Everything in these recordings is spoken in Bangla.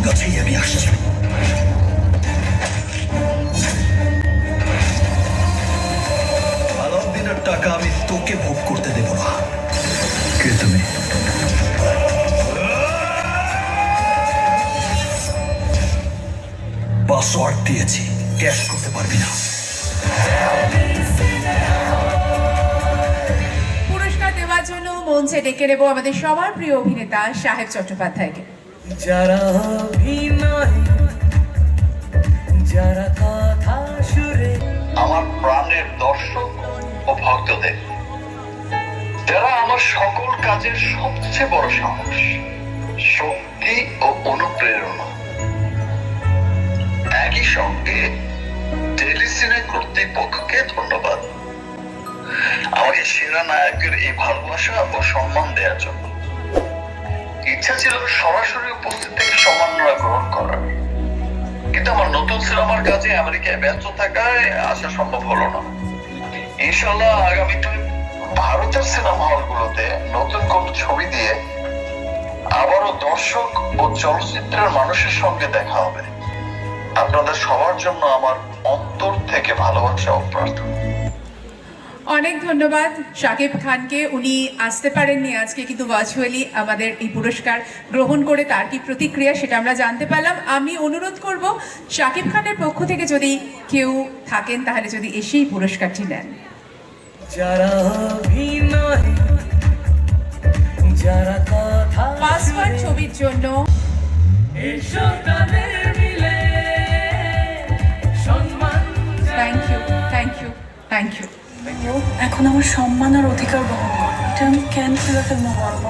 কাছেই আমি আসছি। আলাউদ্দিনের টাকা আমি তোকে ভোগ করতে দেব না। কে তুমি? পাসওয়ার্ড দিয়েছি, ক্যাশ করতে পারবি না। পুরস্কার দেওয়ার জন্য মঞ্চে ডেকে নেব আমাদের সবার প্রিয় অভিনেতা সাহেব চট্টোপাধ্যায়কে। যারা অভিনয়, যারা কথা সুরে, আমার প্রাণের দর্শক ও ভক্তদের, যারা আমার সকল কাজের সবচেয়ে বড় সাহস, শক্তি ও অনুপ্রেরণা, একই সঙ্গে টেলিসিনে কর্তৃপক্ষকে ধন্যবাদ আমাকে সেরা নায়কের এই ভালোবাসা ও সম্মান দেওয়ার জন্য। ইচ্ছা ছিল সরাসরি উপস্থিত থেকে সম্মাননা গ্রহণ করার, কিন্তু আমার নতুন সিনেমার কাজে আমেরিকায় ব্যস্ত থাকায় আসা সম্ভব হলো না। ইনশাল্লাহ আগামীতে ভারতের সিনেমা হলগুলোতে নতুন কোন ছবি দিয়ে আবারও দর্শক ও চলচ্চিত্রের মানুষের সঙ্গে দেখা হবে। আপনাদের সবার জন্য আমার অন্তর থেকে ভালোবাসা ও প্রার্থনা। অনেক ধন্যবাদ শাকিব খানকে, উনি আসতে পারেননি আজকে, কিন্তু ভার্চুয়ালি আমাদের এই পুরস্কার গ্রহণ করে তার কি প্রতিক্রিয়া সেটা আমরা জানতে পারলাম। আমি অনুরোধ করব শাকিব খানের পক্ষ থেকে যদি কেউ থাকেন তাহলে যদি এসেই পুরস্কারটি নেন। যারা অভিনয়, যারা কথা পাসওয়ার্ড ছবির জন্য এসো তাদের মিলে সম্মান। Thank you, thank you, thank you. এখন আমার সম্মান আর অধিকার বহন করে, এটা আমি কেন ফেলে ফেলবো বলবো?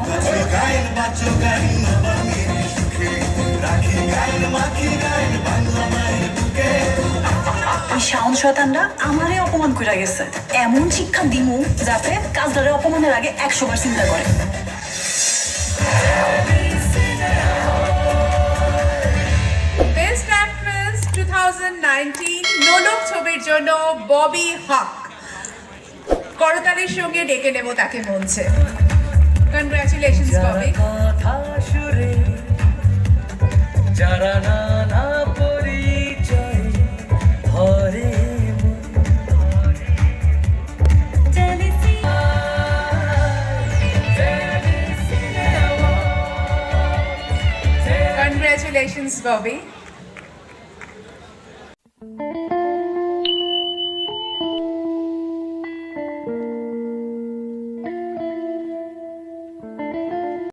ওই শাওন শয়তানরা আমারই অপমান করে গেছে, এমন শিক্ষা দিমু যাতে কাজদারের অপমানের আগে 100 বার চিন্তা করে। বেস্ট অ্যাক্ট্রেস 2019 নোলক ছবির জন্য ববি হক। করতালির সঙ্গে ডেকে নেব তাকে মঞ্চে। কনগ্রাচুলেশনস ববি। কথা সুরে, যারা নানা পরিচয় ধরে কনগ্রাচুলেশনস ববি।